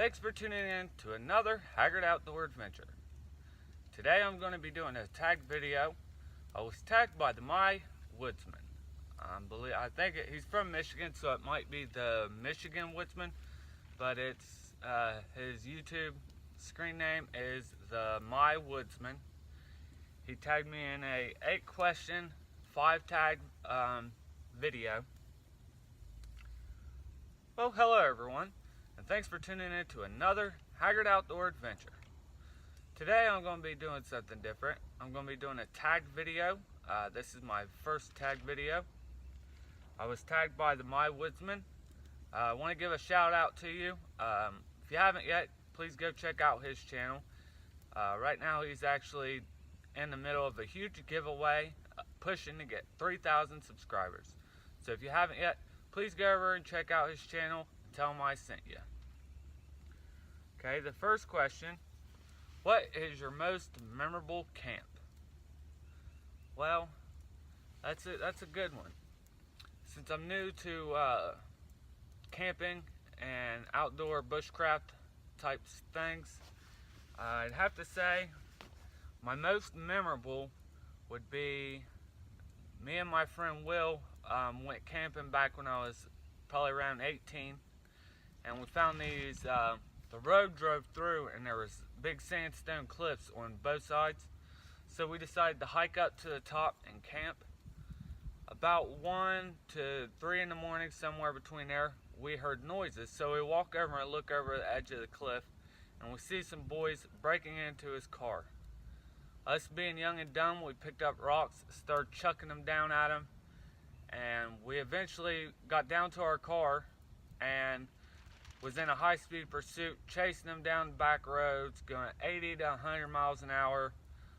Thanks for tuning in to another Haggard Outdoor adventure. Today I'm going to be doing a tag video. I was tagged by my woodsman. I think he's from Michigan, so it might be the Michigan woodsman, but it's his YouTube screen name is the My Woodsman. He tagged me in a 8-question, 5-tag video. Well, hello everyone, and thanks for tuning in to another Haggard Outdoor adventure. Today I'm going to be doing something different. I'm going to be doing a tag video. This is my first tag video. I was tagged by the My Woodsman. I want to give a shout out to you. If you haven't yet, please go check out his channel. Right now he's actually in the middle of a huge giveaway, pushing to get 3,000 subscribers. So if you haven't yet, please go over and check out his channel and tell him I sent you. Okay, the first question: what is your most memorable camp? Well, that's a good one. Since I'm new to camping and outdoor bushcraft type things, I'd have to say my most memorable would be me and my friend Will went camping back when I was probably around 18, and we found these, the road drove through and there was big sandstone cliffs on both sides, so we decided to hike up to the top and camp. About 1 to 3 in the morning, somewhere between there, we heard noises, so we walk over and look over the edge of the cliff, and we see some boys breaking into his car. Us being young and dumb, we picked up rocks, started chucking them down at him, and we eventually got down to our car and was in a high-speed pursuit, chasing them down the back roads, going 80 to 100 miles an hour,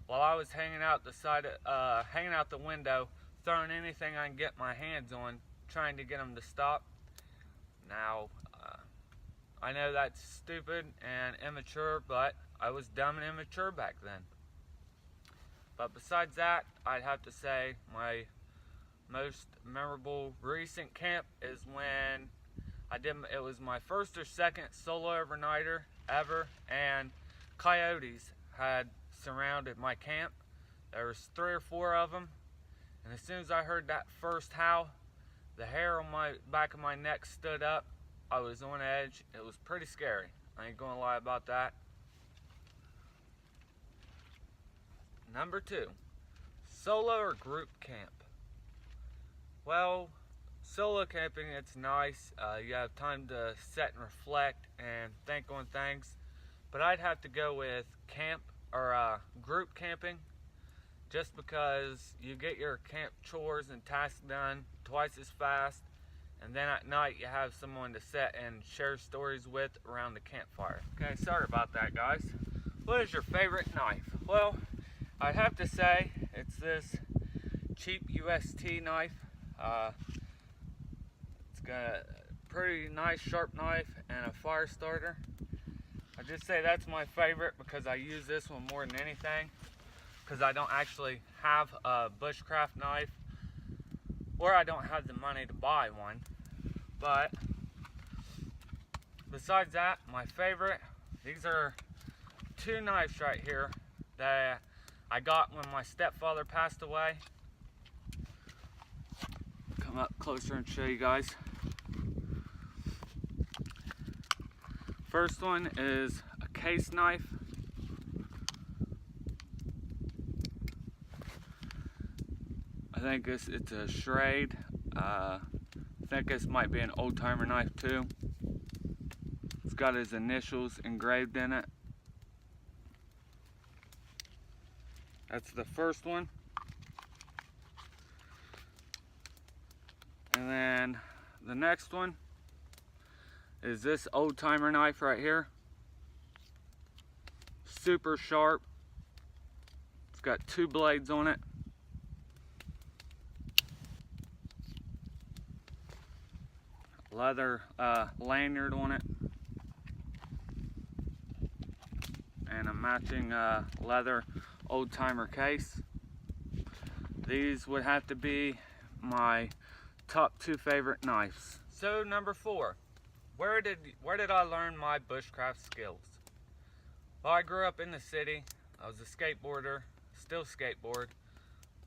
while I was hanging out the window, throwing anything I can get my hands on, trying to get them to stop. Now, I know that's stupid and immature, but I was dumb and immature back then. But besides that, I'd have to say my most memorable recent camp is when it was my first or second solo overnighter ever, and coyotes had surrounded my camp. There was 3 or 4 of them, and as soon as I heard that first howl, the hair on my back of my neck stood up. I was on edge. It was pretty scary. I ain't gonna lie about that. Number 2, solo or group camp? Well, solo camping, it's nice. You have time to sit and reflect and think on things. But I'd have to go with group camping, just because you get your camp chores and tasks done twice as fast, and then at night you have someone to sit and share stories with around the campfire. Okay, sorry about that, guys. What is your favorite knife? Well, I'd have to say it's this cheap UST knife. It's got a pretty nice sharp knife and a fire starter. I just say that's my favorite because I use this one more than anything, because I don't actually have a bushcraft knife, or I don't have the money to buy one. But besides that, my favorite, these are 2 knives right here that I got when my stepfather passed away. Come up closer and show you guys. First one is a case knife. I think it's a Schrade. I think this might be an old-timer knife too. It's got his initials engraved in it. That's the first one. And then the next one is this old-timer knife right here. Super sharp. It's got 2 blades on it. Leather lanyard on it, and a matching leather old-timer case. These would have to be my top 2 favorite knives. So number 4, where did I learn my bushcraft skills? Well, I grew up in the city. I was a skateboarder, still skateboard,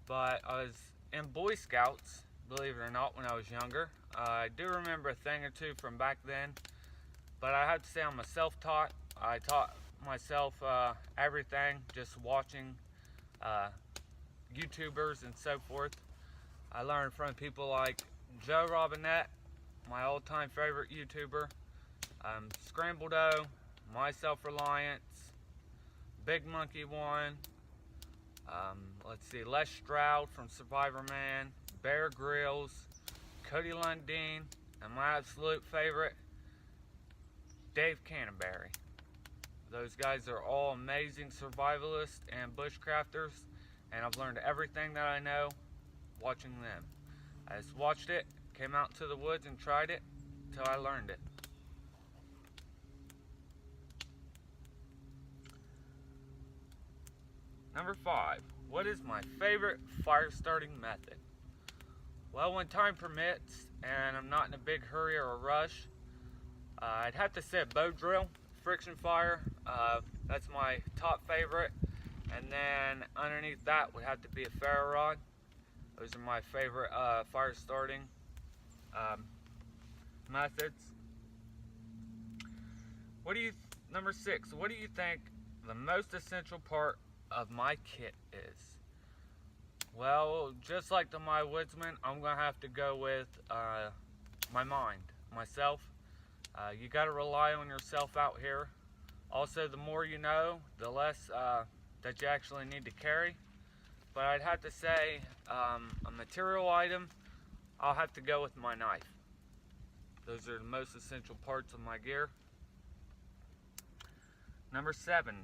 but I was in Boy Scouts, believe it or not, when I was younger. I do remember a thing or two from back then, but I have to say I'm a self-taught. I taught myself everything, just watching YouTubers and so forth. I learned from people like Joe Robinette, my all-time favorite YouTuber, Scramble Dough, My Self-Reliance, Big Monkey One, let's see, Les Stroud from Survivor Man, Bear Grylls, Cody Lundeen, and my absolute favorite, Dave Canterbury. Those guys are all amazing survivalists and bushcrafters, and I've learned everything that I know watching them. I just watched it, came out to the woods and tried it until I learned it. Number 5, what is my favorite fire starting method? Well, when time permits and I'm not in a big hurry or a rush, I'd have to say a bow drill, friction fire. That's my top favorite. And then underneath that would have to be a ferro rod. Those are my favorite fire starting methods. Number 6, what do you think the most essential part of my kit is? Well, just like the My Woodsman, I'm gonna have to go with my mind, myself. You gotta rely on yourself out here. Also, the more you know, the less that you actually need to carry. But I'd have to say, a material item, I'll have to go with my knife. Those are the most essential parts of my gear. Number 7,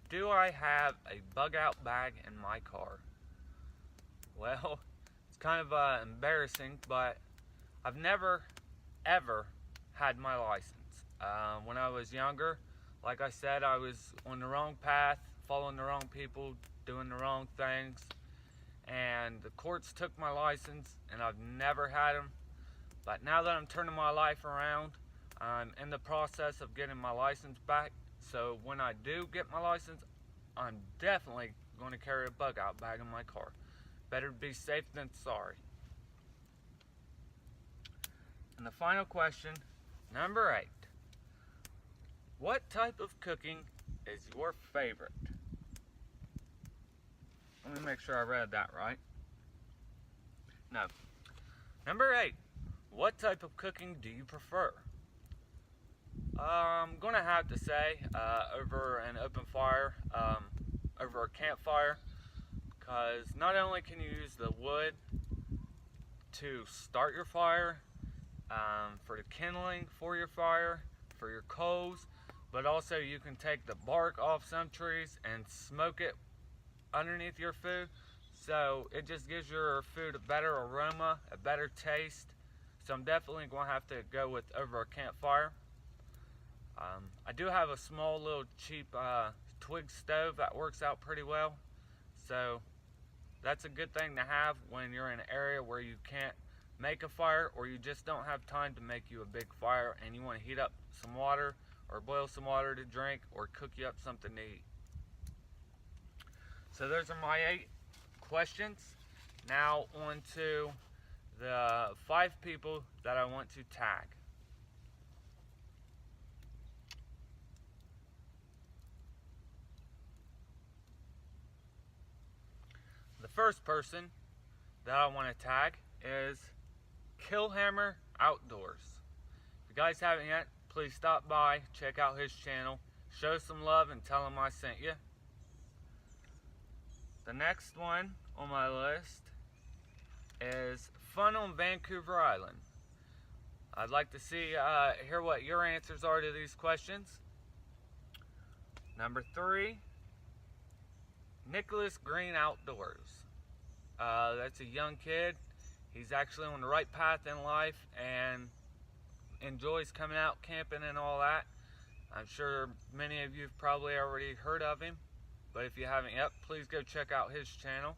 do I have a bug out bag in my car? Well, it's kind of embarrassing, but I've never, ever had my license. When I was younger, like I said, I was on the wrong path, following the wrong people, doing the wrong things, and the courts took my license, and I've never had them. But now that I'm turning my life around, I'm in the process of getting my license back. So when I do get my license, I'm definitely going to carry a bug out bag in my car. Better be safe than sorry. And the final question, number 8. What type of cooking is your favorite? Let me make sure I read that right. No. Number 8. What type of cooking do you prefer? I'm going to have to say over an open fire, over a campfire, because not only can you use the wood to start your fire, for the kindling for your fire, for your coals, but also you can take the bark off some trees and smoke it underneath your food. So it just gives your food a better aroma, a better taste. So I'm definitely going to have to go with over a campfire. I do have a small little cheap twig stove that works out pretty well. So that's a good thing to have when you're in an area where you can't make a fire, or you just don't have time to make you a big fire and you want to heat up some water or boil some water to drink or cook you up something to eat. So those are my 8 questions. Now on to the 5 people that I want to tag. The first person that I want to tag is Haggard Outdoors. If you guys haven't yet, please stop by, check out his channel, show some love, and tell him I sent you. The next one on my list is Fun on Vancouver Island. I'd like to hear what your answers are to these questions. Number 3, Nicholas Green Outdoors. That's a young kid. He's actually on the right path in life and enjoys coming out camping and all that. I'm sure many of you have probably already heard of him, but if you haven't yet, please go check out his channel.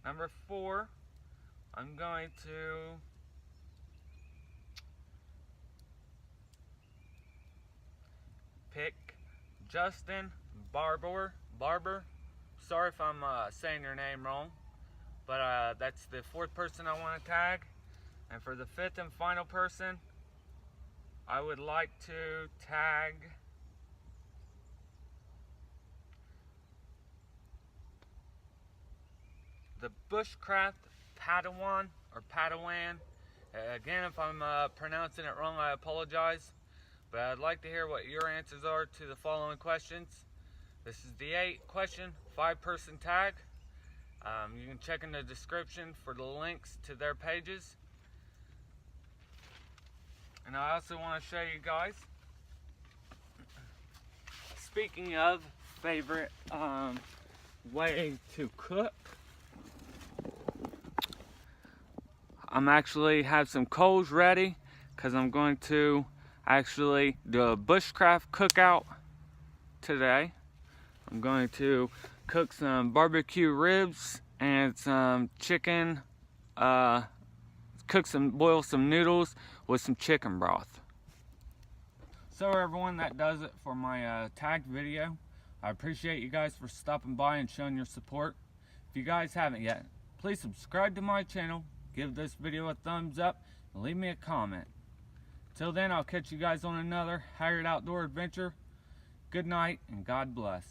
Number 4, I'm going to pick Justin Barbour. Sorry if I'm saying your name wrong, but that's the 4th person I want to tag. And for the 5th and final person, I would like to tag the Bushcraft Padawan or Padawan. Again, if I'm pronouncing it wrong, I apologize. But I'd like to hear what your answers are to the following questions. This is the 8-question, 5-person tag. You can check in the description for the links to their pages. And I also want to show you guys, speaking of favorite way to cook, I'm actually have some coals ready because I'm going to actually do a bushcraft cookout today. I'm going to cook some barbecue ribs and some chicken, boil some noodles with some chicken broth. So everyone, that does it for my tagged video. I appreciate you guys for stopping by and showing your support. If you guys haven't yet, please subscribe to my channel, give this video a thumbs up, and leave me a comment. Till then, I'll catch you guys on another Haggard Outdoor adventure. Good night and God bless.